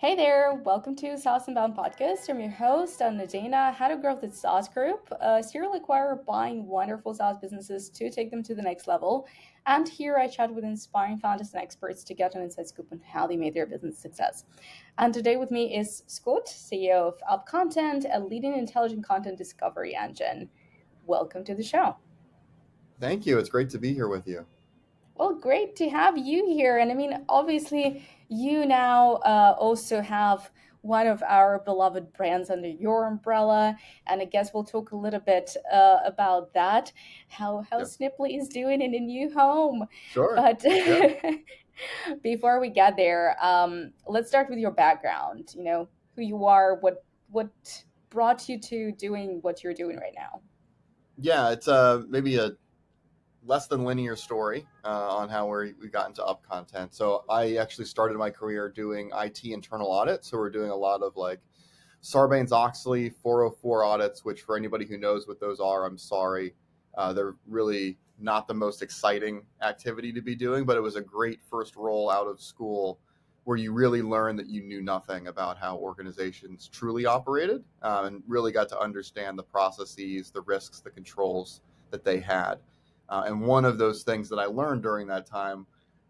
Hey there, welcome to saas.unbound podcast. I'm your host, Nadeina, head of growth at SaaS Group, a serial acquirer buying wonderful SaaS businesses to take them to the next level. And here I chat with inspiring founders and experts to get an inside scoop on how they made their business success. And today with me is Scott, CEO of UpContent, a leading intelligent content discovery engine. Welcome to the show. Thank you. It's great to be here with you. Well, great to have you here. And I mean, obviously, you now also have one of our beloved brands under your umbrella. And I guess we'll talk a little bit about that, how Yeah, Snipply is doing in a new home. sure. But Yeah. before we get there, let's start with your background. Who you are, what brought you to doing what you're doing right now. Yeah, it's maybe a less than linear story on how we got into up content. So I actually started my career doing IT internal audit. So we're doing a lot of like Sarbanes-Oxley 404 audits, which for anybody who knows what those are, I'm sorry. They're really not the most exciting activity to be doing, but it was a great first role out of school where you really learned that you knew nothing about how organizations truly operated and really got to understand the processes, the risks, the controls that they had. And one of those things that I learned during that time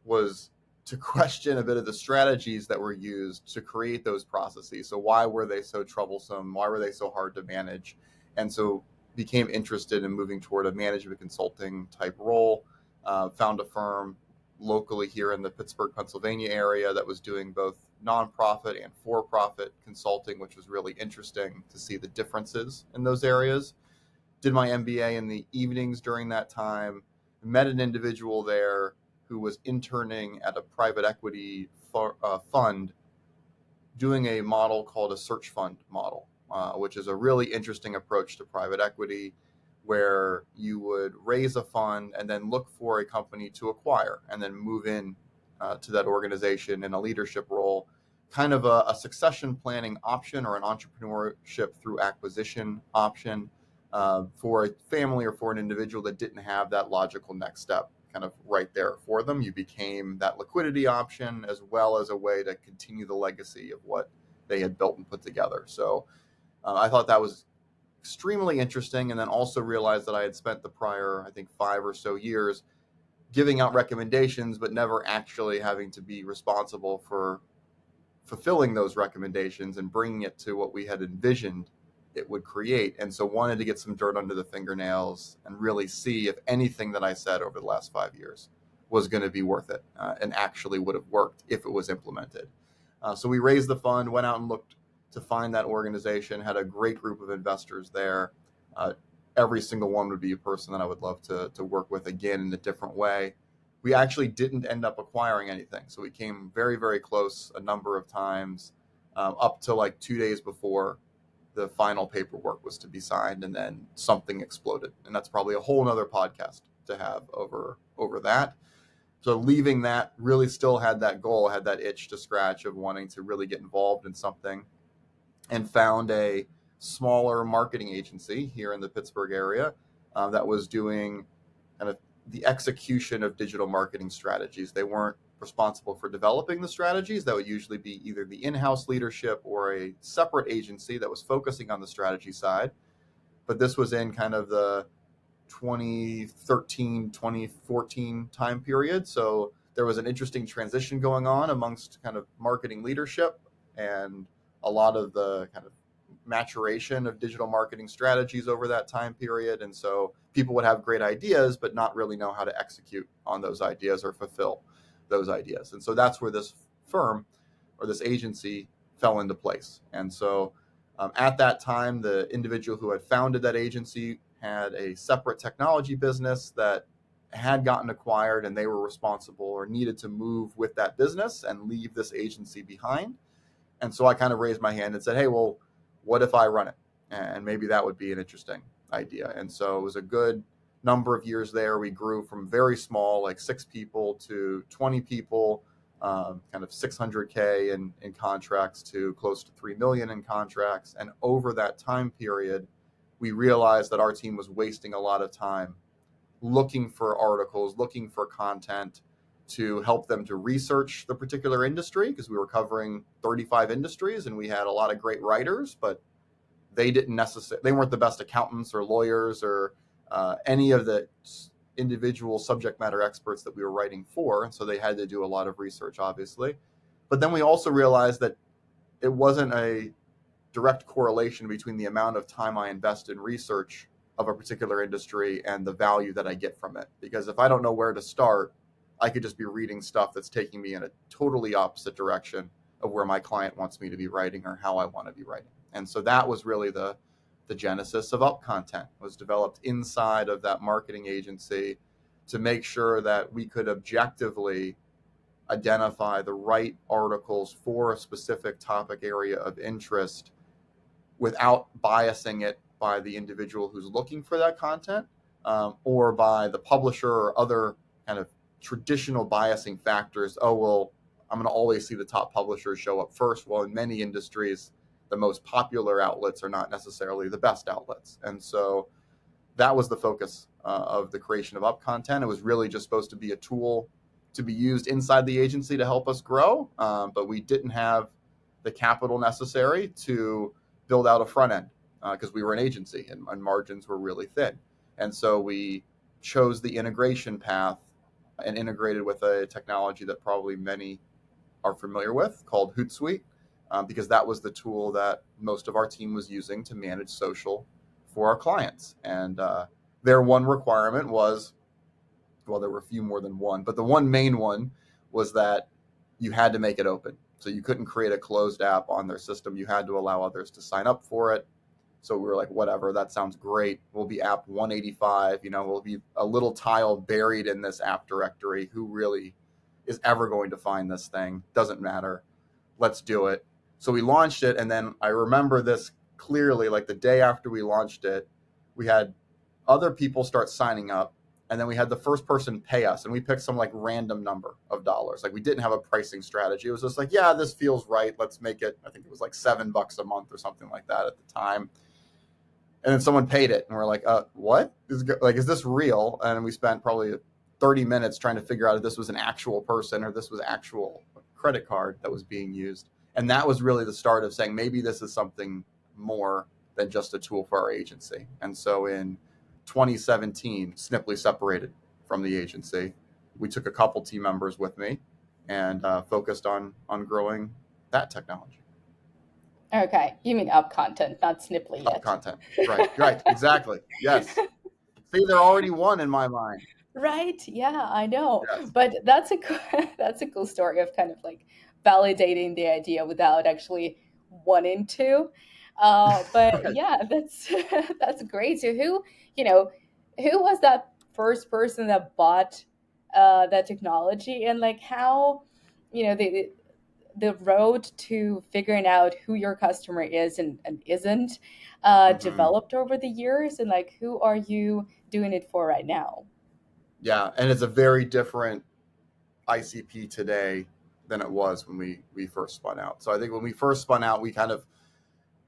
was to question a bit of the strategies that were used to create those processes. So why were they so troublesome? Why were they so hard to manage? And so became interested in moving toward a management consulting type role. Found a firm locally here in the Pittsburgh, Pennsylvania area that was doing both nonprofit and for-profit consulting, which was really interesting to see the differences in those areas. Did my MBA in the evenings during that time, met an individual there who was interning at a private equity fund doing a model called a search fund model, which is a really interesting approach to private equity where you would raise a fund and then look for a company to acquire and then move in to that organization in a leadership role, kind of a succession planning option or an entrepreneurship through acquisition option for a family or for an individual that didn't have that logical next step kind of right there for them. You became that liquidity option as well as a way to continue the legacy of what they had built and put together. So I thought that was extremely interesting, and then also realized that I had spent the prior, I think, 5 or so years giving out recommendations, but never actually having to be responsible for fulfilling those recommendations and bringing it to what we had envisioned it would create. And so wanted to get some dirt under the fingernails and really see if anything that I said over the last 5 years was going to be worth it and actually would have worked if it was implemented. So we raised the fund, went out and looked to find that organization, had a great group of investors there. Every single one would be a person that I would love to work with again in a different way. We actually didn't end up acquiring anything. So we came very, very close a number of times up to like 2 days before the final paperwork was to be signed, and then something exploded. And that's probably a whole nother podcast to have over that. So leaving that, really still had that goal, had that itch to scratch of wanting to really get involved in something, and found a smaller marketing agency here in the Pittsburgh area that was doing kind of the execution of digital marketing strategies. They weren't responsible for developing the strategies. That would usually be either the in-house leadership or a separate agency that was focusing on the strategy side. But this was in kind of the 2013, 2014 time period. So there was an interesting transition going on amongst kind of marketing leadership and a lot of the kind of maturation of digital marketing strategies over that time period. And so people would have great ideas, but not really know how to execute on those ideas or fulfill those ideas. And so that's where this firm or this agency fell into place. And so at that time, the individual who had founded that agency had a separate technology business that had gotten acquired, and they were responsible or needed to move with that business and leave this agency behind. And so I kind of raised my hand and said, hey, well, what if I run it? And maybe that would be an interesting idea. And so it was a good number of years there. We grew from very small, like 6 people, to 20 people, kind of 600K in contracts to close to 3 million in contracts. And over that time period, we realized that our team was wasting a lot of time looking for articles, looking for content, to help them to research the particular industry, because we were covering 35 industries and we had a lot of great writers, but they weren't the best accountants or lawyers or any of the individual subject matter experts that we were writing for. And so they had to do a lot of research, obviously. But then we also realized that it wasn't a direct correlation between the amount of time I invest in research of a particular industry and the value that I get from it. Because if I don't know where to start, I could just be reading stuff that's taking me in a totally opposite direction of where my client wants me to be writing or how I want to be writing. And so that was really the genesis of UpContent, was developed inside of that marketing agency to make sure that we could objectively identify the right articles for a specific topic area of interest without biasing it by the individual who's looking for that content, or by the publisher or other kind of traditional biasing factors. Oh, well, I'm going to always see the top publishers show up first. Well, in many industries, the most popular outlets are not necessarily the best outlets. And so that was the focus of the creation of UpContent. It was really just supposed to be a tool to be used inside the agency to help us grow, but we didn't have the capital necessary to build out a front end because we were an agency and margins were really thin. And so we chose the integration path and integrated with a technology that probably many are familiar with called Hootsuite, because that was the tool that most of our team was using to manage social for our clients. And their one requirement was, well, there were a few more than one, but the one main one was that you had to make it open. So you couldn't create a closed app on their system. You had to allow others to sign up for it. So we were like, whatever, that sounds great. We'll be app 185, we'll be a little tile buried in this app directory. Who really is ever going to find this thing? Doesn't matter. Let's do it. So we launched it. And then I remember this clearly, like the day after we launched it, we had other people start signing up. And then we had the first person pay us, and we picked some like random number of dollars. Like we didn't have a pricing strategy. It was just like, yeah, this feels right. Let's make it. I think it was like $7 a month or something like that at the time. And then someone paid it, and we're like, what? Is this real? And we spent probably 30 minutes trying to figure out if this was an actual person or this was actual credit card that was being used. And that was really the start of saying, maybe this is something more than just a tool for our agency. And so in 2017, Snipply separated from the agency. We took a couple team members with me and focused on growing that technology. Okay, you mean UpContent, not Snipply yet. UpContent, right, exactly. Yes. See, they're already one in my mind. Right? Yeah, I know. Yes. But that's a that's a cool story of kind of like validating the idea without actually wanting to. But Right. yeah, that's that's great. So who was that first person that bought that technology, and like how the road to figuring out who your customer is and isn't Mm-hmm. developed over the years, and like who are you doing it for right now? Yeah, and it's a very different ICP today than it was when we first spun out. So I think when we first spun out, we kind of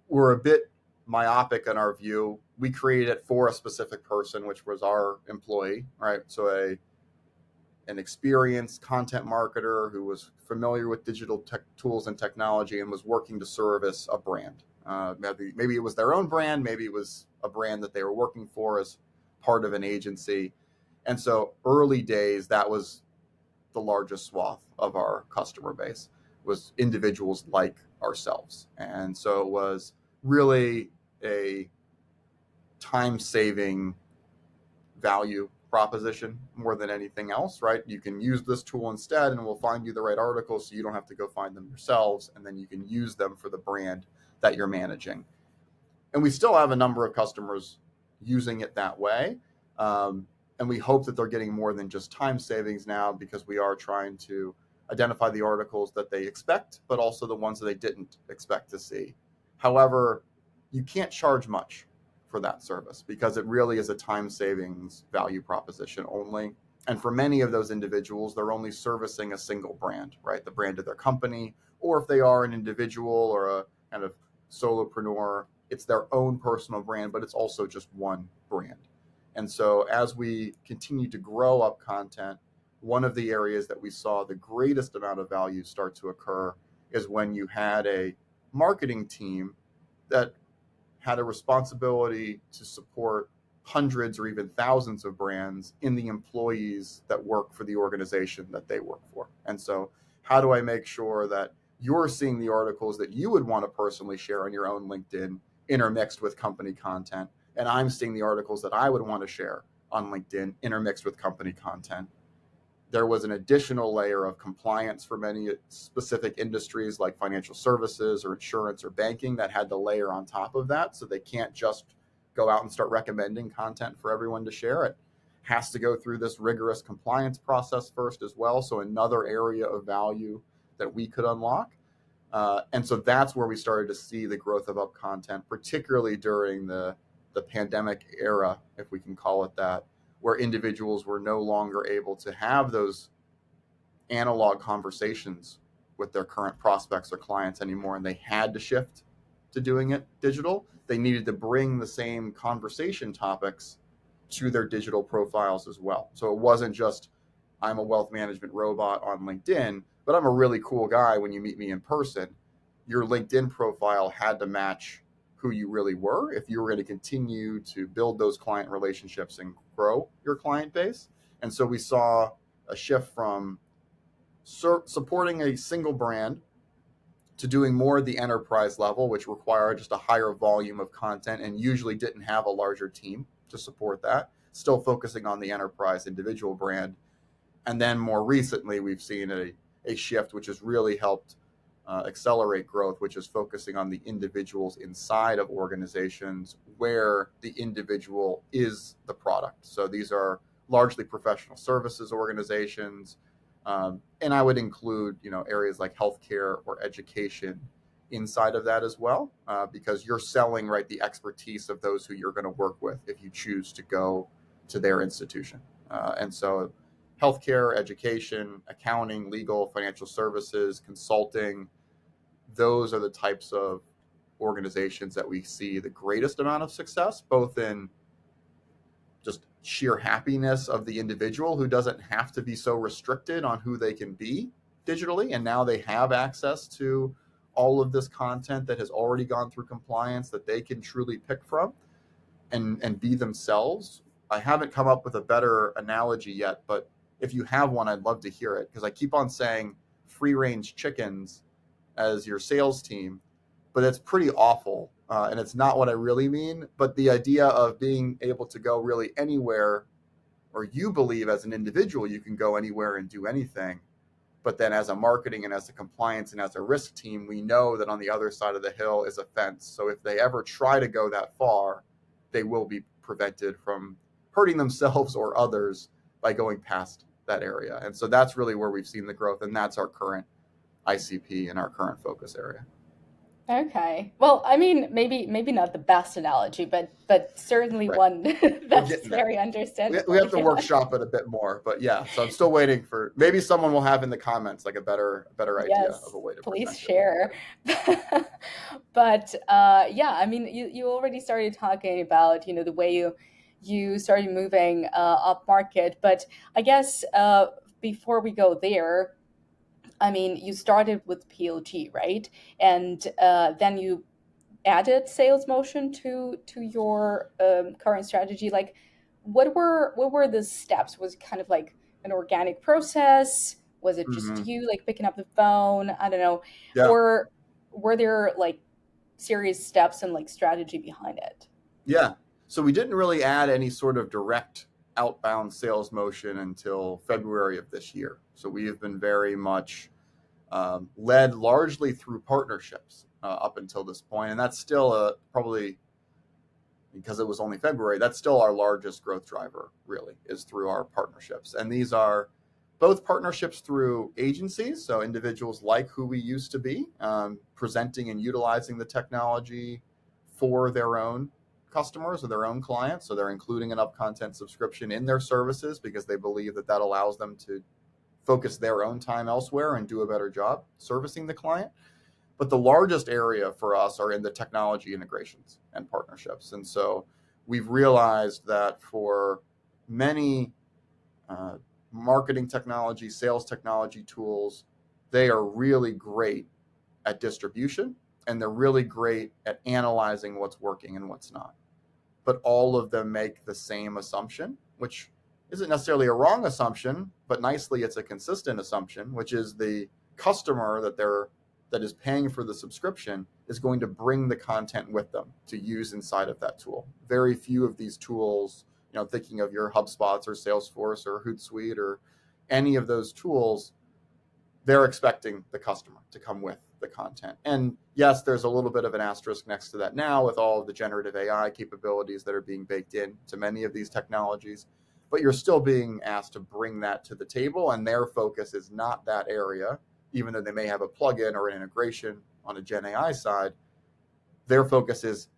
were a bit myopic in our view. We created it for a specific person, which was our employee, right? So an experienced content marketer who was familiar with digital tech tools and technology and was working to service a brand. Maybe it was their own brand, maybe it was a brand that they were working for as part of an agency. And so early days, that was the largest swath of our customer base, was individuals like ourselves. And so it was really a time-saving value proposition more than anything else, right? You can use this tool instead and we'll find you the right articles so you don't have to go find them yourselves, and then you can use them for the brand that you're managing. And we still have a number of customers using it that way. And we hope that they're getting more than just time savings now, because we are trying to identify the articles that they expect, but also the ones that they didn't expect to see. However, you can't charge much for that service because it really is a time savings value proposition only. And for many of those individuals, they're only servicing a single brand, right? The brand of their company, or if they are an individual or a kind of solopreneur, it's their own personal brand, but it's also just one brand. And so as we continue to grow UpContent, one of the areas that we saw the greatest amount of value start to occur is when you had a marketing team that had a responsibility to support hundreds or even thousands of brands in the employees that work for the organization that they work for. And so, how do I make sure that you're seeing the articles that you would want to personally share on your own LinkedIn intermixed with company content, and I'm seeing the articles that I would want to share on LinkedIn intermixed with company content? There was an additional layer of compliance for many specific industries like financial services or insurance or banking that had to layer on top of that. So they can't just go out and start recommending content for everyone to share. It has to go through this rigorous compliance process first as well. So another area of value that we could unlock. And so that's where we started to see the growth of UpContent, particularly during the pandemic era, if we can call it that, where individuals were no longer able to have those analog conversations with their current prospects or clients anymore, and they had to shift to doing it digital. They needed to bring the same conversation topics to their digital profiles as well. So it wasn't just, I'm a wealth management robot on LinkedIn, but I'm a really cool guy when you meet me in person. Your LinkedIn profile had to match who you really were if you were going to continue to build those client relationships and grow your client base. And so we saw a shift from supporting a single brand to doing more at the enterprise level, which required just a higher volume of content and usually didn't have a larger team to support that, still focusing on the enterprise individual brand. And then more recently, we've seen a shift which has really helped accelerate growth, which is focusing on the individuals inside of organizations where the individual is the product. So these are largely professional services organizations, and I would include areas like healthcare or education inside of that as well, because you're selling the expertise of those who you're going to work with if you choose to go to their institution. And so healthcare, education, accounting, legal, financial services, consulting, those are the types of organizations that we see the greatest amount of success, both in just sheer happiness of the individual who doesn't have to be so restricted on who they can be digitally. And now they have access to all of this content that has already gone through compliance that they can truly pick from and be themselves. I haven't come up with a better analogy yet, but if you have one, I'd love to hear it, because I keep on saying free range chickens as your sales team, but it's pretty awful. And it's not what I really mean. But the idea of being able to go really anywhere, or you believe as an individual, you can go anywhere and do anything. But then as a marketing and as a compliance and as a risk team, we know that on the other side of the hill is a fence. So if they ever try to go that far, they will be prevented from hurting themselves or others by going past that area. And so that's really where we've seen the growth. And that's our current ICP and our current focus area. Okay. Well, I mean, maybe not the best analogy, but certainly Right. one We're that's getting there. very We understandable. have to Yeah. workshop it a bit more, but yeah. So I'm still waiting for, maybe someone will have in the comments like a better idea of Yes, a way to please present it. share. But yeah, I mean, you already started talking about the way you started moving up market, but I guess before we go there, I mean, you started with PLG, right? And then you added sales motion to your current strategy. Like, what were the steps? Was it kind of like an organic process? Was it just Hmm. you like picking up the phone? I don't know. Yeah. Or were there like serious steps and like strategy behind it? Yeah. So we didn't really add any sort of direct outbound sales motion until February of this year. So we have been very much led largely through partnerships up until this point. And that's still probably, because it was only February, that's still our largest growth driver, really, is through our partnerships. And these are both partnerships through agencies, so individuals like who we used to be, presenting and utilizing the technology for their own customers or their own clients. So they're including an UpContent subscription in their services because they believe that that allows them to focus their own time elsewhere and do a better job servicing the client. But the largest area for us are in the technology integrations and partnerships. And so we've realized that for many marketing technology, sales technology tools, they are really great at distribution, and they're really great at analyzing what's working and what's not. But all of them make the same assumption, which isn't necessarily a wrong assumption, but nicely it's a consistent assumption, which is the customer that is paying for the subscription is going to bring the content with them to use inside of that tool. Very few of these tools, thinking of your HubSpots or Salesforce or Hootsuite or any of those tools, they're expecting the customer to come with the content. And yes, there's a little bit of an asterisk next to that now with all of the generative AI capabilities that are being baked in to many of these technologies, but you're still being asked to bring that to the table, and their focus is not that area, even though they may have a plugin or an integration on a Gen AI side. Their focus is,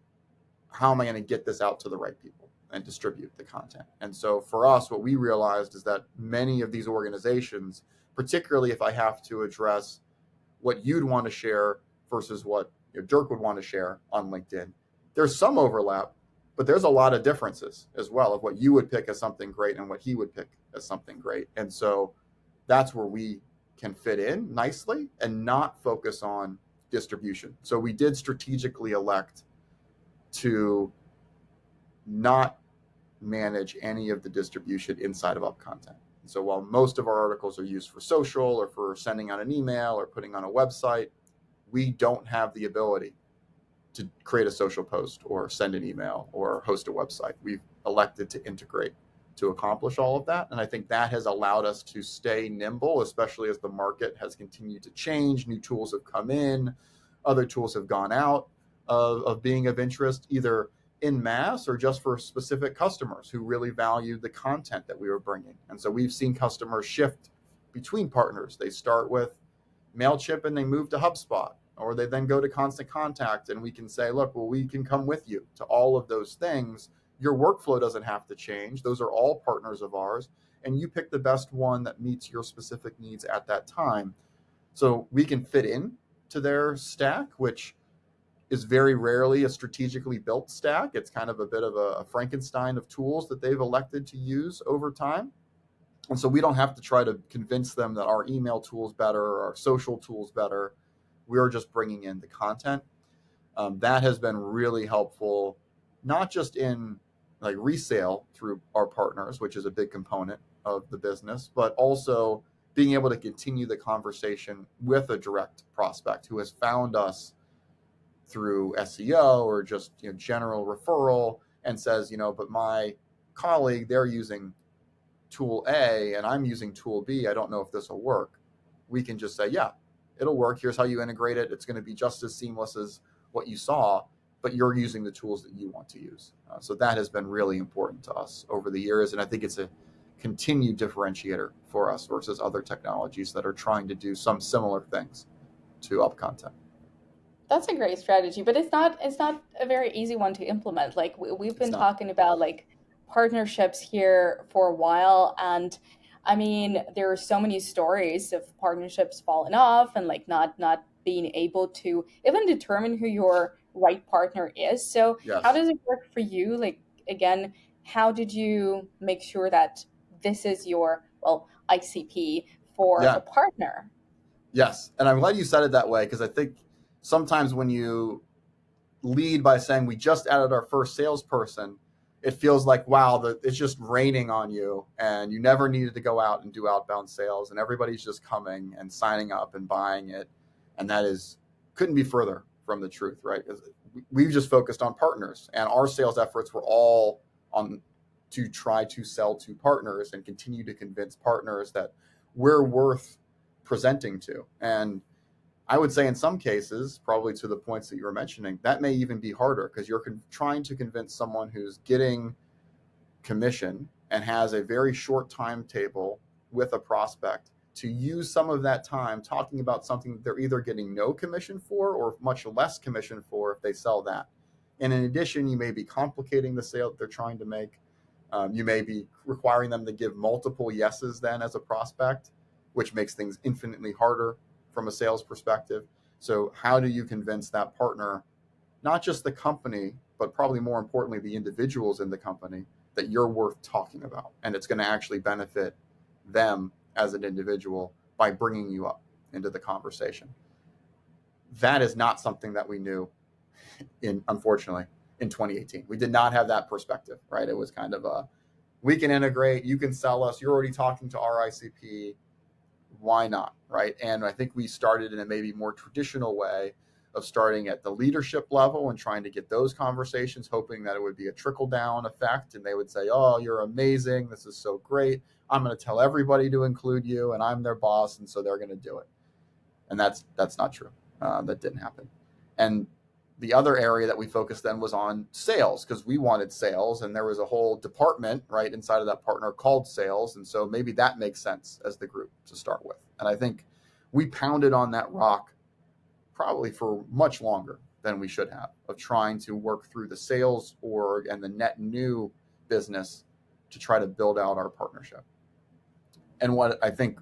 how am I going to get this out to the right people and distribute the content? And so for us, what we realized is that many of these organizations, particularly if I have to address what you'd want to share versus what Dirk would want to share on LinkedIn, there's some overlap, but there's a lot of differences as well of what you would pick as something great and what he would pick as something great. And so that's where we can fit in nicely and not focus on distribution. So we did strategically elect to not manage any of the distribution inside of UpContent. So while most of our articles are used for social or for sending out an email or putting on a website, we don't have the ability to create a social post or send an email or host a website. We've elected to integrate to accomplish all of that. And I think that has allowed us to stay nimble, especially as the market has continued to change. New tools have come in, other tools have gone out of being of interest, either in mass or just for specific customers who really valued the content that we were bringing. And so we've seen customers shift between partners. They start with MailChimp and they move to HubSpot, or they then go to Constant Contact, and we can say, look, well, we can come with you to all of those things. Your workflow doesn't have to change. Those are all partners of ours, and you pick the best one that meets your specific needs at that time. So we can fit in to their stack, which is very rarely a strategically built stack. It's kind of a bit of a Frankenstein of tools that they've elected to use over time. And so we don't have to try to convince them that our email tool's better or our social tool's better. We're just bringing in the content. That has been really helpful, not just in like resale through our partners, which is a big component of the business, but also being able to continue the conversation with a direct prospect who has found us through SEO or just general referral and says, but my colleague, they're using tool A and I'm using tool B. I don't know if this will work. We can just say, yeah, it'll work. Here's how you integrate it. It's going to be just as seamless as what you saw, but you're using the tools that you want to use. So that has been really important to us over the years. And I think it's a continued differentiator for us versus other technologies that are trying to do some similar things to UpContent. That's a great strategy, but it's not a very easy one to implement. Like we've It's been not. talking about like partnerships here for a while, and I mean there are so many stories of partnerships falling off and like not being able to even determine who your right partner is. So how Yes. does it work for you? Like again, how did you make sure that this is your ICP for the Yeah. partner? Yes. And I'm glad you said it that way, because I think sometimes when you lead by saying we just added our first salesperson, it feels like, wow, it's just raining on you and you never needed to go out and do outbound sales and everybody's just coming and signing up and buying it. And that couldn't be further from the truth, right? We've just focused on partners, and our sales efforts were all on to try to sell to partners and continue to convince partners that we're worth presenting to. And I would say in some cases, probably to the points that you were mentioning, that may even be harder because you're trying to convince someone who's getting commission and has a very short timetable with a prospect to use some of that time talking about something that they're either getting no commission for or much less commission for if they sell that. And in addition, you may be complicating the sale that they're trying to make. You may be requiring them to give multiple yeses then as a prospect, which makes things infinitely harder from a sales perspective. So how do you convince that partner, not just the company, but probably more importantly, the individuals in the company, that you're worth talking about and it's going to actually benefit them as an individual by bringing you up into the conversation. That is not something that we knew unfortunately, in 2018. We did not have that perspective, right? It was kind of we can integrate, you can sell us, you're already talking to our ICP, why not, right? And I think we started in a maybe more traditional way of starting at the leadership level and trying to get those conversations, hoping that it would be a trickle down effect. And they would say, oh, you're amazing. This is so great. I'm going to tell everybody to include you, and I'm their boss. And so they're going to do it. And that's not true. That didn't happen. And the other area that we focused then was on sales, because we wanted sales, and there was a whole department right inside of that partner called sales. And so maybe that makes sense as the group to start with. And I think we pounded on that rock probably for much longer than we should have, of trying to work through the sales org and the net new business to try to build out our partnership. And what I think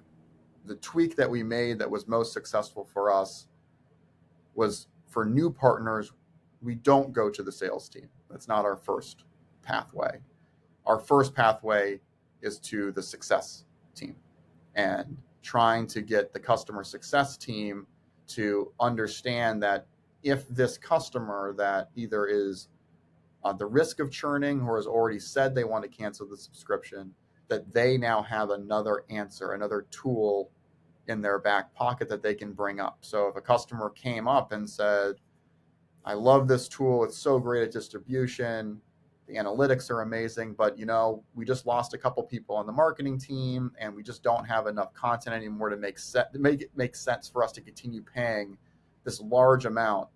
the tweak that we made that was most successful for us was, for new partners, we don't go to the sales team. That's not our first pathway. Our first pathway is to the success team, and trying to get the customer success team to understand that if this customer that either is on the risk of churning or has already said they want to cancel the subscription, that they now have another answer, another tool in their back pocket that they can bring up. So if a customer came up and said, I love this tool, it's so great at distribution, the analytics are amazing, but we just lost a couple people on the marketing team, and we just don't have enough content anymore to make it make sense for us to continue paying this large amount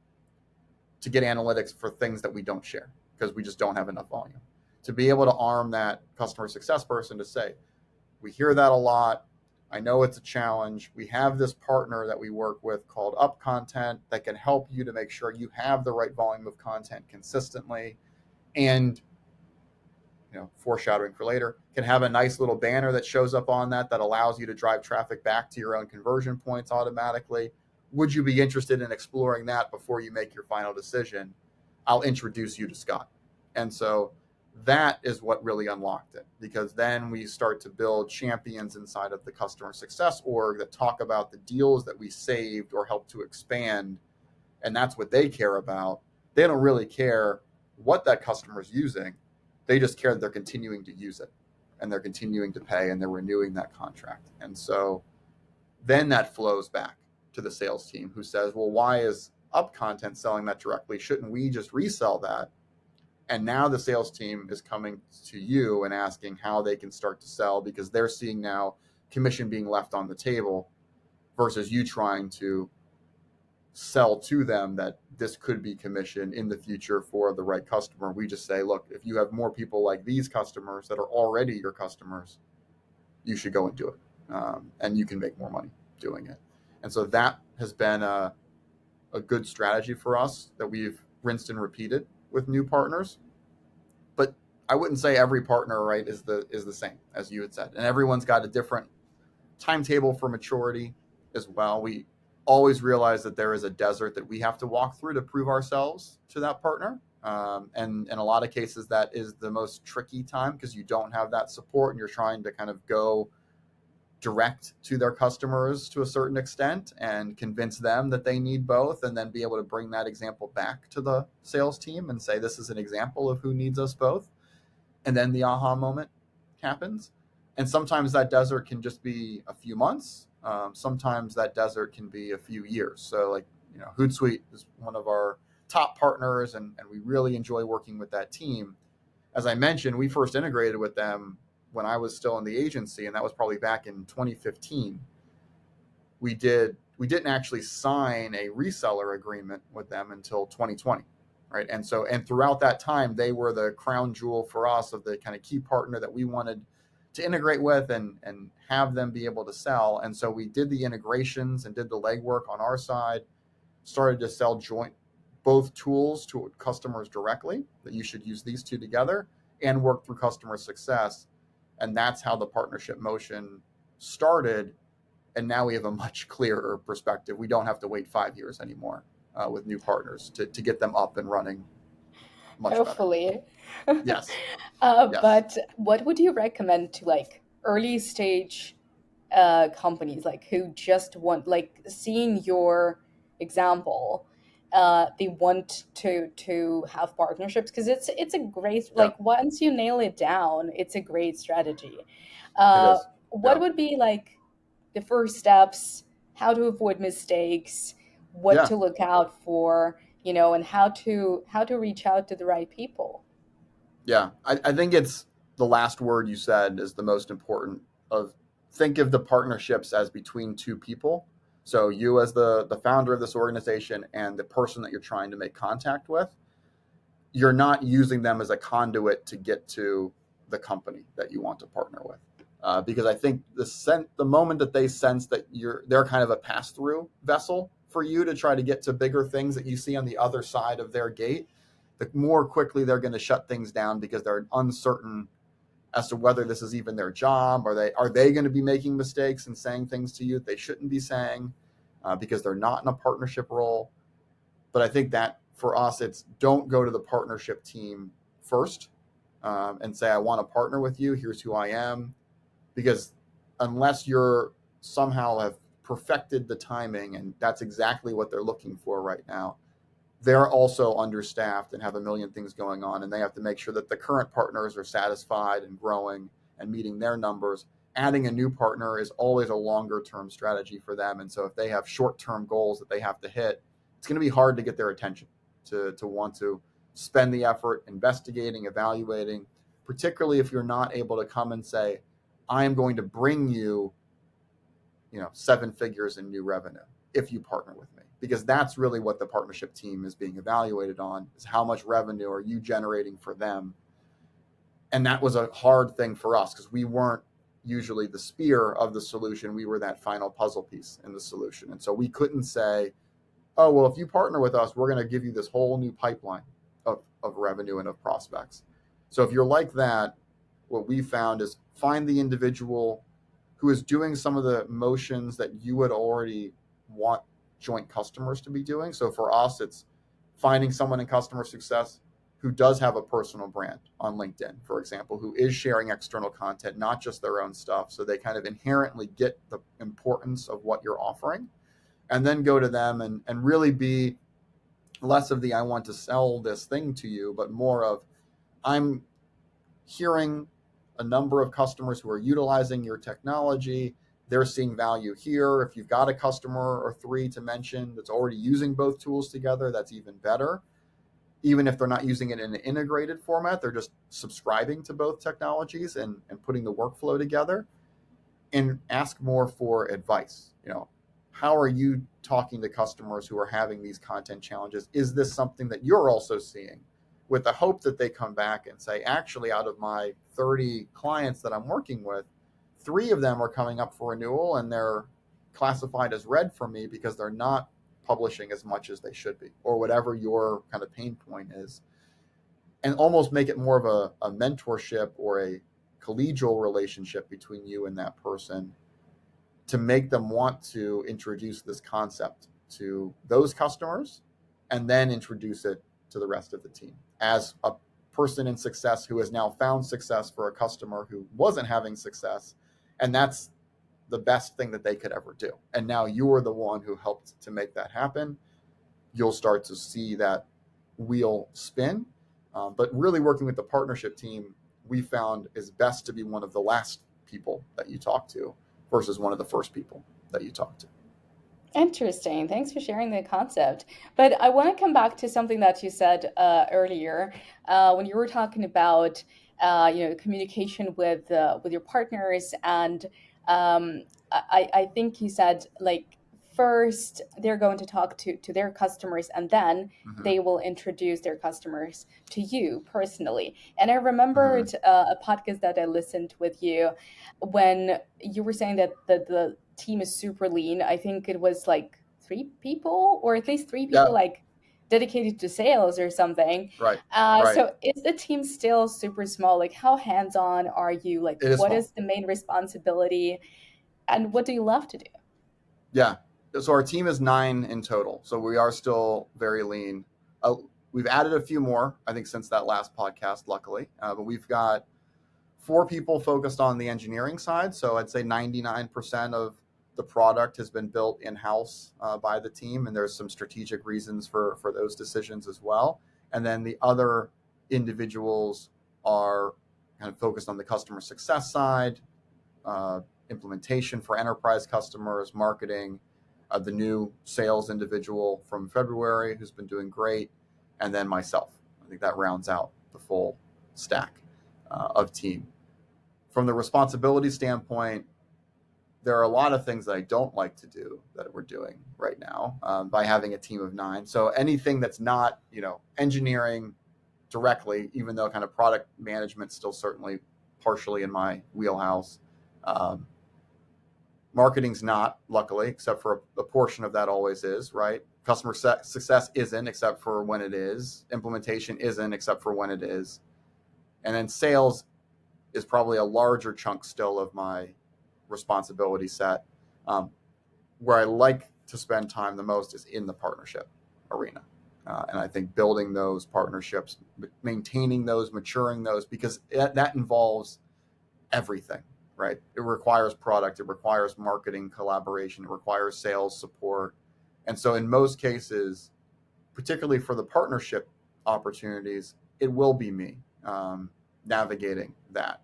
to get analytics for things that we don't share because we just don't have enough volume. To be able to arm that customer success person to say, we hear that a lot. I know it's a challenge. We have this partner that we work with called UpContent that can help you to make sure you have the right volume of content consistently, and foreshadowing for later, can have a nice little banner that shows up on that allows you to drive traffic back to your own conversion points automatically. Would you be interested in exploring that before you make your final decision? I'll introduce you to Scott. And so that is what really unlocked it, because then we start to build champions inside of the customer success org that talk about the deals that we saved or helped to expand. And that's what they care about. They don't really care what that customer is using. They just care that they're continuing to use it, and they're continuing to pay, and they're renewing that contract. And so then that flows back to the sales team, who says, well, why is UpContent selling that directly? Shouldn't we just resell that? And now the sales team is coming to you and asking how they can start to sell, because they're seeing now commission being left on the table versus you trying to sell to them that this could be commission in the future for the right customer. We just say, look, if you have more people like these customers that are already your customers, you should go and do it. And you can make more money doing it. And so that has been a good strategy for us that we've rinsed and repeated with new partners. But I wouldn't say every partner, right, is the same, as you had said. And everyone's got a different timetable for maturity as well. We always realize that there is a desert that we have to walk through to prove ourselves to that partner. And in a lot of cases, that is the most tricky time, because you don't have that support and you're trying to kind of go direct to their customers to a certain extent and convince them that they need both, and then be able to bring that example back to the sales team and say, this is an example of who needs us both. And then the aha moment happens. And sometimes that desert can just be a few months. Sometimes that desert can be a few years. So like, Hootsuite is one of our top partners, and we really enjoy working with that team. As I mentioned, we first integrated with them when I was still in the agency, and that was probably back in 2015. We didn't actually sign a reseller agreement with them until 2020, right? And throughout that time, they were the crown jewel for us of the kind of key partner that we wanted to integrate with and have them be able to sell. And so we did the integrations and did the legwork on our side, started to sell both tools to customers directly, that you should use these two together, and work through customer success. And that's how the partnership motion started. And now we have a much clearer perspective. We don't have to wait 5 years anymore with new partners to get them up and running much Hopefully. better. Yes. But what would you recommend to like early stage companies like who just want, like, seeing your example, they want to have partnerships because it's a great, Yeah, like, once you nail it down, it's a great strategy. it is. What Yeah. would be like the first steps, how to avoid mistakes, what Yeah. to look out for, and how to reach out to the right people? Yeah, I think it's the last word you said is the most important. Of think of the partnerships as between two people. So you as the founder of this organization and the person that you're trying to make contact with, you're not using them as a conduit to get to the company that you want to partner with. Because I think the moment that they sense that they're kind of a pass through vessel for you to try to get to bigger things that you see on the other side of their gate, the more quickly they're going to shut things down because they're uncertain as to whether this is even their job. Are they going to be making mistakes and saying things to you that they shouldn't be saying because they're not in a partnership role. But I think that for us, it's don't go to the partnership team first and say, I want to partner with you. Here's who I am. Because unless you're somehow have perfected the timing, and that's exactly what they're looking for right now, they're also understaffed and have a million things going on, and they have to make sure that the current partners are satisfied and growing and meeting their numbers. Adding a new partner is always a longer term strategy for them. And so if they have short term goals that they have to hit, it's going to be hard to get their attention to want to spend the effort investigating, evaluating, particularly if you're not able to come and say, I am going to bring you, 7 figures in new revenue if you partner with me, because that's really what the partnership team is being evaluated on, is how much revenue are you generating for them. And that was a hard thing for us because we weren't usually the spear of the solution. We were that final puzzle piece in the solution. And so we couldn't say, oh, well, if you partner with us, we're going to give you this whole new pipeline of revenue and of prospects. So if you're like that, what we found is find the individual who is doing some of the motions that you would already want joint customers to be doing. So for us, it's finding someone in customer success who does have a personal brand on LinkedIn, for example, who is sharing external content, not just their own stuff. So they kind of inherently get the importance of what you're offering, and then go to them and really be less of the I want to sell this thing to you, but more of I'm hearing a number of customers who are utilizing your technology. They're seeing value here. If you've got a customer or three to mention that's already using both tools together, that's even better. Even if they're not using it in an integrated format, they're just subscribing to both technologies and putting the workflow together. And ask more for advice. How are you talking to customers who are having these content challenges? Is this something that you're also seeing? With the hope that they come back and say, actually, out of my 30 clients that I'm working with, 3 of them are coming up for renewal and they're classified as red for me because they're not publishing as much as they should be, or whatever your kind of pain point is. And almost make it more of a mentorship or a collegial relationship between you and that person to make them want to introduce this concept to those customers and then introduce it to the rest of the team as a person in success who has now found success for a customer who wasn't having success. And that's the best thing that they could ever do. And now you're the one who helped to make that happen. You'll start to see that wheel spin. But really working with the partnership team, we found is best to be one of the last people that you talk to versus one of the first people that you talk to. Interesting. Thanks for sharing the concept. But I want to come back to something that you said earlier when you were talking about communication with your partners, and I think you said, like, first they're going to talk to their customers, and then Mm-hmm. they will introduce their customers to you personally. And I Mm-hmm. remembered a podcast that I listened with you when you were saying that the team is super lean. I think it was like 3 people, or at least three Yeah. people, like, dedicated to sales or something. Right. Right. So is the team still super small? Like, how hands-on are you? Like, It is what small. is the main responsibility, and what do you love to do? Yeah. So our team is 9 in total. So we are still very lean. We've added a few more, I think, since that last podcast, luckily. But we've got 4 people focused on the engineering side. So I'd say 99% of the product has been built in-house by the team, and there's some strategic reasons for those decisions as well. And then the other individuals are kind of focused on the customer success side, implementation for enterprise customers, marketing, the new sales individual from February who's been doing great, and then myself. I think that rounds out the full stack of team. From the responsibility standpoint, there are a lot of things that I don't like to do that we're doing right now by having a team of 9. So anything that's not, engineering directly, even though kind of product management still certainly partially in my wheelhouse. Marketing's not, luckily, except for a portion of that always is, right? Customer success isn't, except for when it is. Implementation isn't, except for when it is. And then sales is probably a larger chunk still of my responsibility set. Where I like to spend time the most is in the partnership arena. And I think building those partnerships, maintaining those, maturing those, because that involves everything, right? It requires product, it requires marketing collaboration, it requires sales support. And so in most cases, particularly for the partnership opportunities, it will be me navigating that,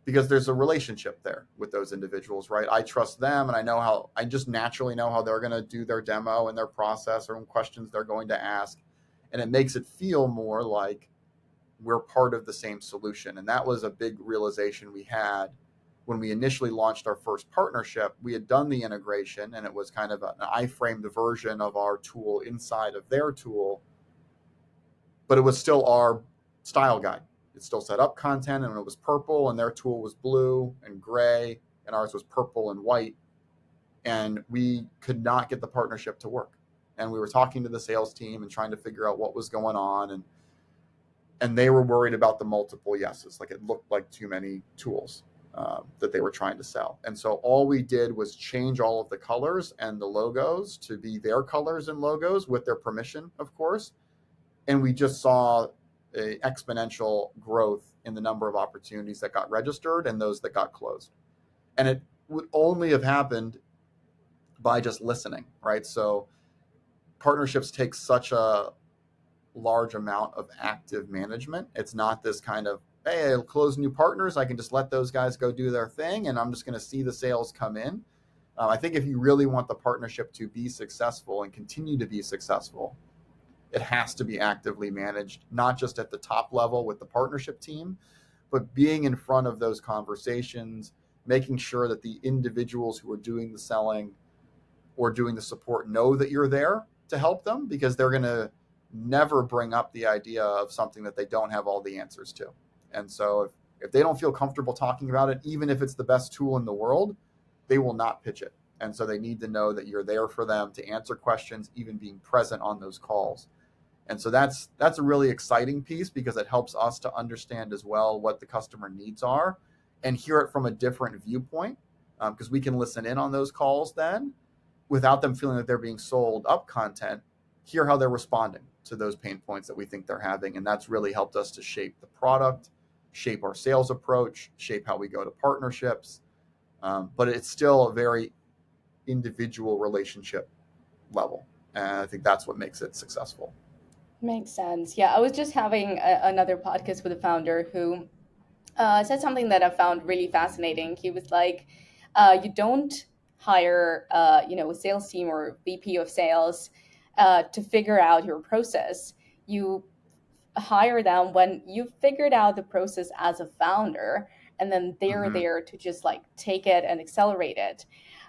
because there's a relationship there with those individuals, right? I trust them, and I just naturally know how they're going to do their demo and their process or questions they're going to ask. And it makes it feel more like we're part of the same solution. And that was a big realization we had when we initially launched our first partnership. We had done the integration, and it was kind of an iframed version of our tool inside of their tool, but it was still our style guide. It still set UpContent, and it was purple, and their tool was blue and gray, and ours was purple and white. And we could not get the partnership to work. And we were talking to the sales team and trying to figure out what was going on. And they were worried about the multiple yeses. Like, it looked like too many tools that they were trying to sell. And so all we did was change all of the colors and the logos to be their colors and logos with their permission, of course. And we just saw an exponential growth in the number of opportunities that got registered and those that got closed. And it would only have happened by just listening, right? So partnerships take such a large amount of active management. It's not this kind of, hey, I'll close new partners, I can just let those guys go do their thing, and I'm just going to see the sales come in. I think if you really want the partnership to be successful and continue to be successful, it has to be actively managed, not just at the top level with the partnership team, but being in front of those conversations, making sure that the individuals who are doing the selling or doing the support know that you're there to help them, because they're going to never bring up the idea of something that they don't have all the answers to. And so if they don't feel comfortable talking about it, even if it's the best tool in the world, they will not pitch it. And so they need to know that you're there for them to answer questions, even being present on those calls. And so that's a really exciting piece, because it helps us to understand as well what the customer needs are and hear it from a different viewpoint, because we can listen in on those calls then without them feeling that they're being sold UpContent, hear how they're responding to those pain points that we think they're having. And that's really helped us to shape the product, shape our sales approach, shape how we go to partnerships. But it's still a very individual relationship level. And I think that's what makes it successful. Makes sense. Yeah, I was just having another podcast with a founder who said something that I found really fascinating. He was like, you don't hire, a sales team or VP of sales to figure out your process. You hire them when you've figured out the process as a founder, and then they're Mm-hmm. there to just like take it and accelerate it.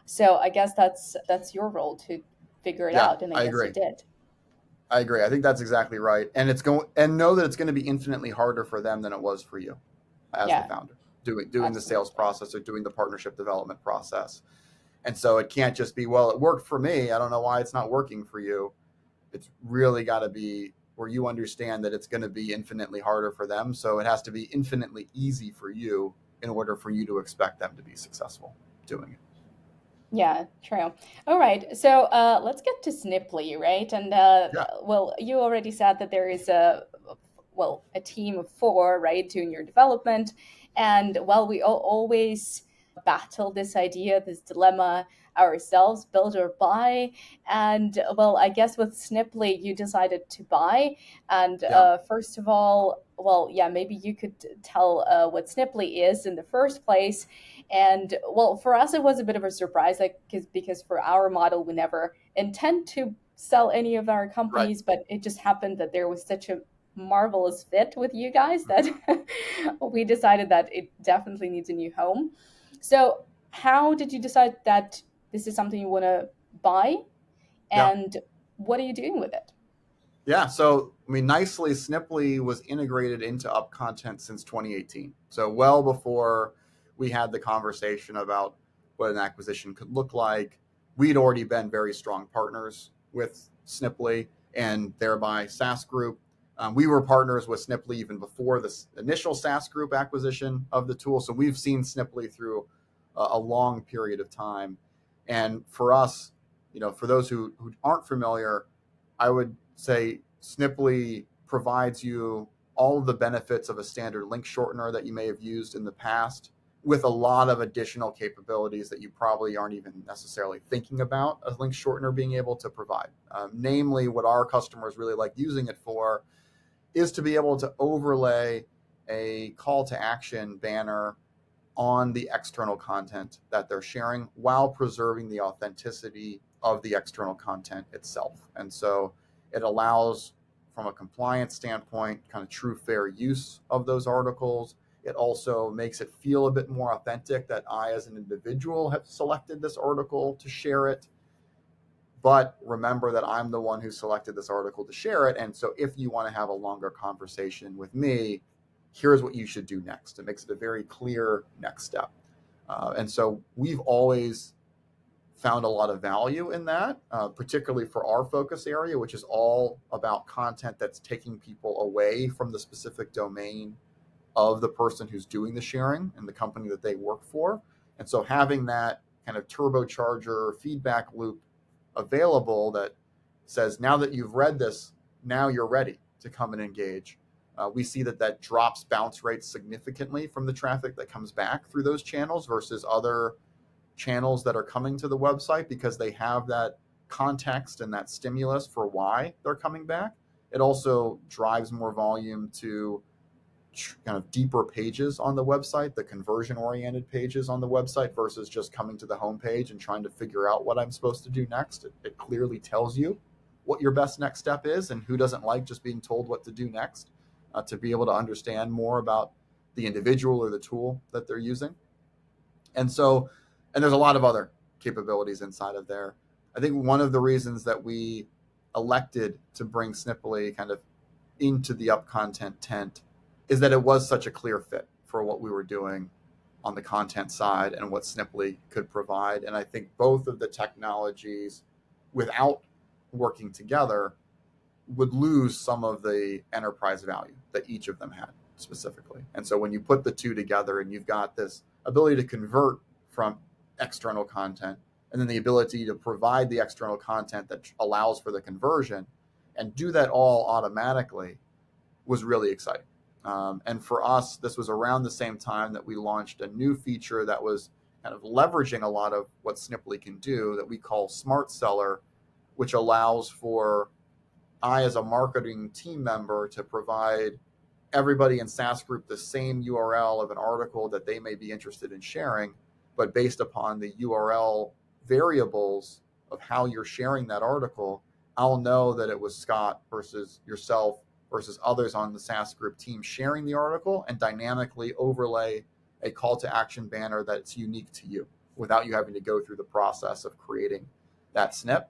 So I guess that's your role to figure it Yeah, out, and I I guess you agree. did. I agree. I think that's exactly right. And know that it's going to be infinitely harder for them than it was for you as the Yeah, founder doing the sales absolutely. process or doing the partnership development process. And so it can't just be, well, it worked for me, I don't know why it's not working for you. It's really got to be where you understand that it's going to be infinitely harder for them. So it has to be infinitely easy for you in order for you to expect them to be successful doing it. Yeah, true. All right. So let's get to Sniply, right? And Yeah. well, you already said that there is a team of 4, right, doing your development, And well, we always battle this idea, this dilemma ourselves, build or buy. And well, I guess with Sniply, you decided to buy. And Yeah. first of all, well, yeah, maybe you could tell what Sniply is in the first place. And well, for us, it was a bit of a surprise, like because for our model, we never intend to sell any of our Right. companies, but it just happened that there was such a marvelous fit with you guys that we decided that it definitely needs a new home. So, how did you decide that this is something you want to buy, Yeah. and what are you doing with it? Yeah, so I mean, nicely, Sniply was integrated into UpContent since 2018. So well before we had the conversation about what an acquisition could look like, we'd already been very strong partners with Sniply and thereby SaaS Group. We were partners with Sniply even before this initial SaaS Group acquisition of the tool. So we've seen Sniply through a long period of time. And for us, for those who aren't familiar, I would say Sniply provides you all of the benefits of a standard link shortener that you may have used in the past, with a lot of additional capabilities that you probably aren't even necessarily thinking about a link shortener being able to provide. Namely, what our customers really like using it for is to be able to overlay a call to action banner on the external content that they're sharing while preserving the authenticity of the external content itself. And so it allows, from a compliance standpoint, kind of true fair use of those articles. It also makes it feel a bit more authentic that I, as an individual, have selected this article to share it. But remember that I'm the one who selected this article to share it. And so if you want to have a longer conversation with me, here's what you should do next. It makes it a very clear next step. And so we've always found a lot of value in that, particularly for our focus area, which is all about content that's taking people away from the specific domain of the person who's doing the sharing and the company that they work for. And so having that kind of turbocharger feedback loop available that says, now that you've read this, now you're ready to come and engage. We see that drops bounce rates significantly from the traffic that comes back through those channels versus other channels that are coming to the website, because they have that context and that stimulus for why they're coming back. It also drives more volume to kind of deeper pages on the website, the conversion oriented pages on the website, versus just coming to the homepage and trying to figure out what I'm supposed to do next. It clearly tells you what your best next step is, and who doesn't like just being told what to do next, to be able to understand more about the individual or the tool that they're using. And so, and there's a lot of other capabilities inside of there. I think one of the reasons that we elected to bring Sniply kind of into the UpContent tent is that it was such a clear fit for what we were doing on the content side and what Sniply could provide. And I think both of the technologies, without working together, would lose some of the enterprise value that each of them had specifically. And so when you put the two together and you've got this ability to convert from external content, and then the ability to provide the external content that allows for the conversion, and do that all automatically, was really exciting. And for us, this was around the same time that we launched a new feature that was kind of leveraging a lot of what Sniply can do, that we call Smart Seller, which allows for I, as a marketing team member, to provide everybody in SaaS Group the same URL of an article that they may be interested in sharing, but based upon the URL variables of how you're sharing that article, I'll know that it was Scott versus yourself versus others on the SaaS Group team sharing the article, and dynamically overlay a call to action banner that's unique to you without you having to go through the process of creating that snip,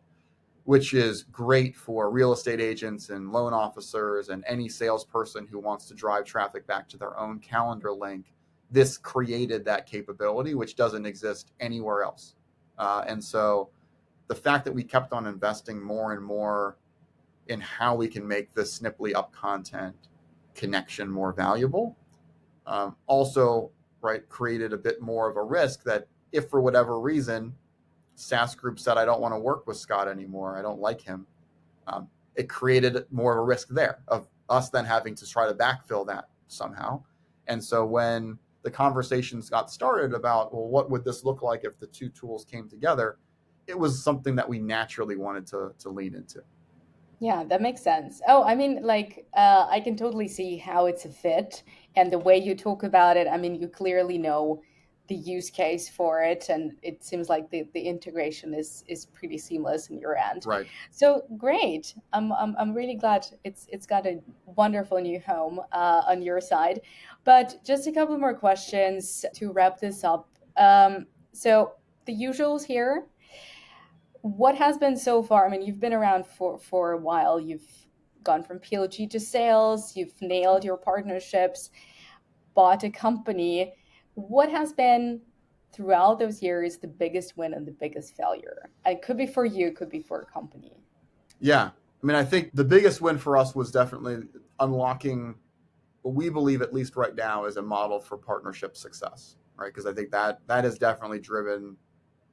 which is great for real estate agents and loan officers and any salesperson who wants to drive traffic back to their own calendar link. This created that capability, which doesn't exist anywhere else. And so the fact that we kept on investing more and more in how we can make the Sniply UpContent connection more valuable, also, right, created a bit more of a risk that if for whatever reason SaaS Group said, I don't want to work with Scott anymore, I don't like him, it created more of a risk there of us then having to try to backfill that somehow. And so when the conversations got started about, well, what would this look like if the two tools came together? It was something that we naturally wanted to lean into. Yeah, that makes sense. Oh, I mean, like, I can totally see how it's a fit, and the way you talk about it. I mean, you clearly know the use case for it, and it seems like the integration is pretty seamless in your end. Right. So great. I'm really glad it's got a wonderful new home on your side. But just a couple more questions to wrap this up. So the usuals here, what has been so far? I mean, you've been around for a while. You've gone from PLG to sales. You've nailed your partnerships, bought a company. What has been throughout those years the biggest win and the biggest failure? And it could be for you, it could be for a company. Yeah. I mean, I think the biggest win for us was definitely unlocking what we believe, at least right now, is a model for partnership success, right? Because I think that has definitely driven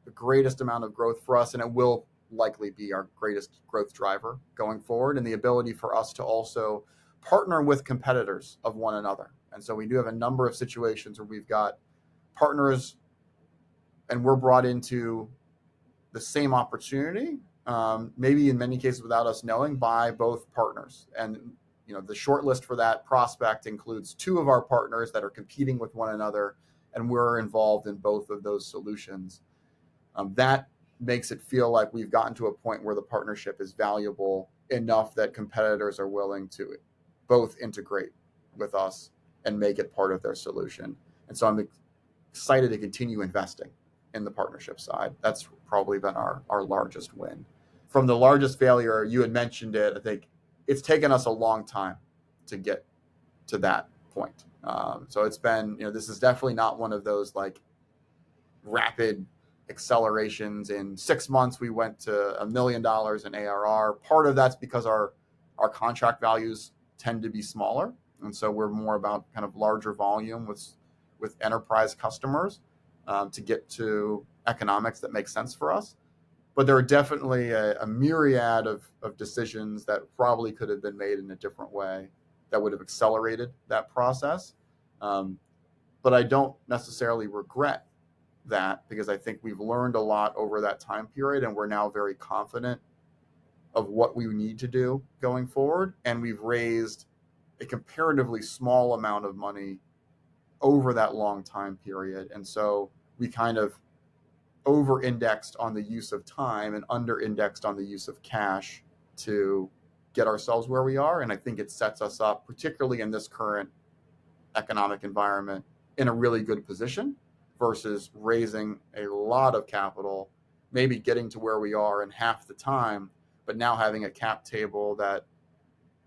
the greatest amount of growth for us, and it will likely be our greatest growth driver going forward, and the ability for us to also partner with competitors of one another. And so we do have a number of situations where we've got partners and we're brought into the same opportunity, maybe in many cases without us knowing, by both partners. And the short list for that prospect includes two of our partners that are competing with one another, and we're involved in both of those solutions. That makes it feel like we've gotten to a point where the partnership is valuable enough that competitors are willing to both integrate with us and make it part of their solution. And so I'm excited to continue investing in the partnership side. That's probably been our largest win. From the largest failure, you had mentioned it, I think it's taken us a long time to get to that point. So it's been, this is definitely not one of those like rapid accelerations. In 6 months, we went to $1 million in ARR. Part of that's because our contract values tend to be smaller. And so we're more about kind of larger volume with enterprise customers to get to economics that make sense for us. But there are definitely a myriad of decisions that probably could have been made in a different way that would have accelerated that process. But I don't necessarily regret that, because I think we've learned a lot over that time period, and we're now very confident of what we need to do going forward. And we've raised a comparatively small amount of money over that long time period. And so we kind of over-indexed on the use of time and under-indexed on the use of cash to get ourselves where we are. And I think it sets us up, particularly in this current economic environment, in a really good position versus raising a lot of capital, maybe getting to where we are in half the time, but now having a cap table that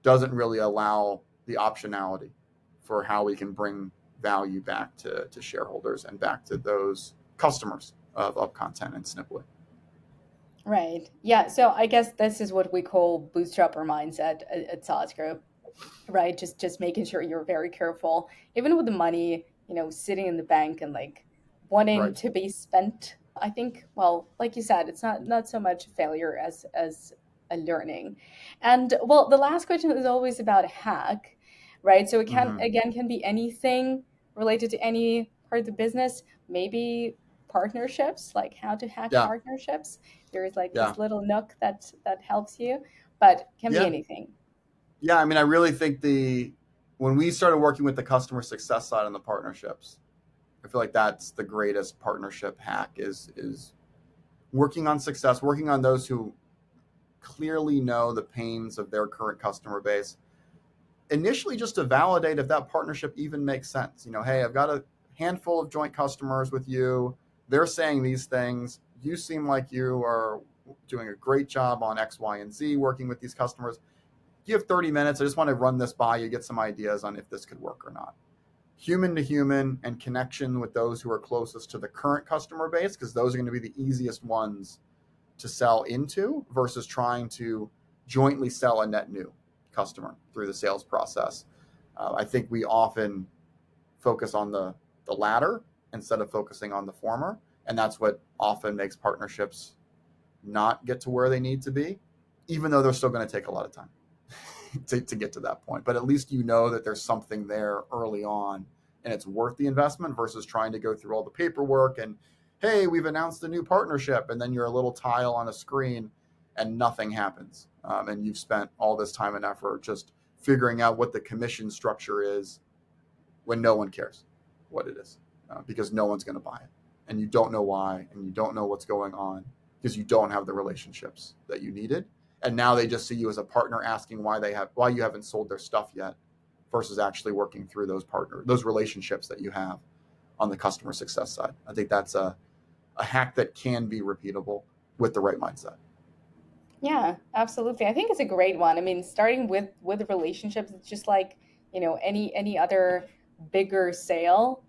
doesn't really allow the optionality for how we can bring value back to shareholders and back to those customers of UpContent and Sniply. Right. Yeah. So I guess this is what we call bootstrapper mindset at SaaS Group, right? Just making sure you're very careful, even with the money, sitting in the bank and like wanting Right. to be spent. I think, well, like you said, it's not so much a failure as a learning. And well, the last question is always about a hack, right? So it can Mm-hmm. again can be anything related to any part of the business, maybe partnerships, like how to hack Yeah. partnerships. There's like Yeah. this little nook that helps you, but can be Yeah. anything. Yeah. I mean, I really think when we started working with the customer success side on the partnerships, I feel like that's the greatest partnership hack is working on success, working on those who clearly know the pains of their current customer base. Initially, just to validate if that partnership even makes sense. Hey, I've got a handful of joint customers with you. They're saying these things. You seem like you are doing a great job on X, Y, and Z working with these customers. You have 30 minutes. I just want to run this by you, get some ideas on if this could work or not. Human to human and connection with those who are closest to the current customer base, because those are going to be the easiest ones to sell into versus trying to jointly sell a net new customer through the sales process. I think we often focus on the latter instead of focusing on the former. And that's what often makes partnerships not get to where they need to be, even though they're still going to take a lot of time to get to that point. But at least that there's something there early on and it's worth the investment versus trying to go through all the paperwork and, hey, we've announced a new partnership, and then you're a little tile on a screen and nothing happens. And you've spent all this time and effort just figuring out what the commission structure is when no one cares what it is, because no one's going to buy it. And you don't know why, and you don't know what's going on because you don't have the relationships that you needed. And now they just see you as a partner asking why you haven't sold their stuff yet versus actually working through those relationships that you have on the customer success side. I think that's a hack that can be repeatable with the right mindset. Yeah, absolutely. I think it's a great one. I mean, starting with relationships, it's just like, any other bigger sale,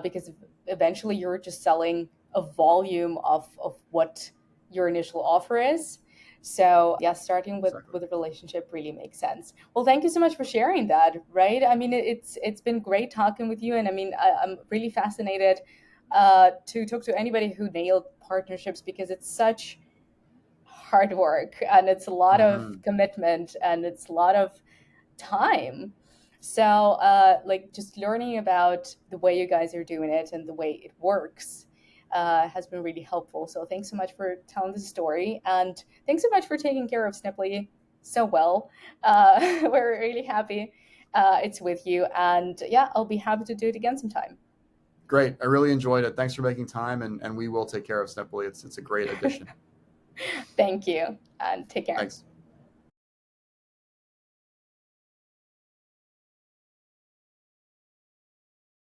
because eventually you're just selling a volume of what your initial offer is. So yeah, starting Exactly. with a relationship really makes sense. Well, thank you so much for sharing that. Right? I mean, it's been great talking with you, and I mean, I'm really fascinated to talk to anybody who nailed partnerships because it's such hard work and it's a lot of Mm-hmm. commitment and it's a lot of time. So like just learning about the way you guys are doing it and the way it works has been really helpful. So thanks so much for telling the story, and thanks so much for taking care of Snipply so well. We're really happy it's with you, and yeah, I'll be happy to do it again sometime. Great. I really enjoyed it. Thanks for making time, and we will take care of Snipply. It's a great addition. Thank you and take care. Thanks.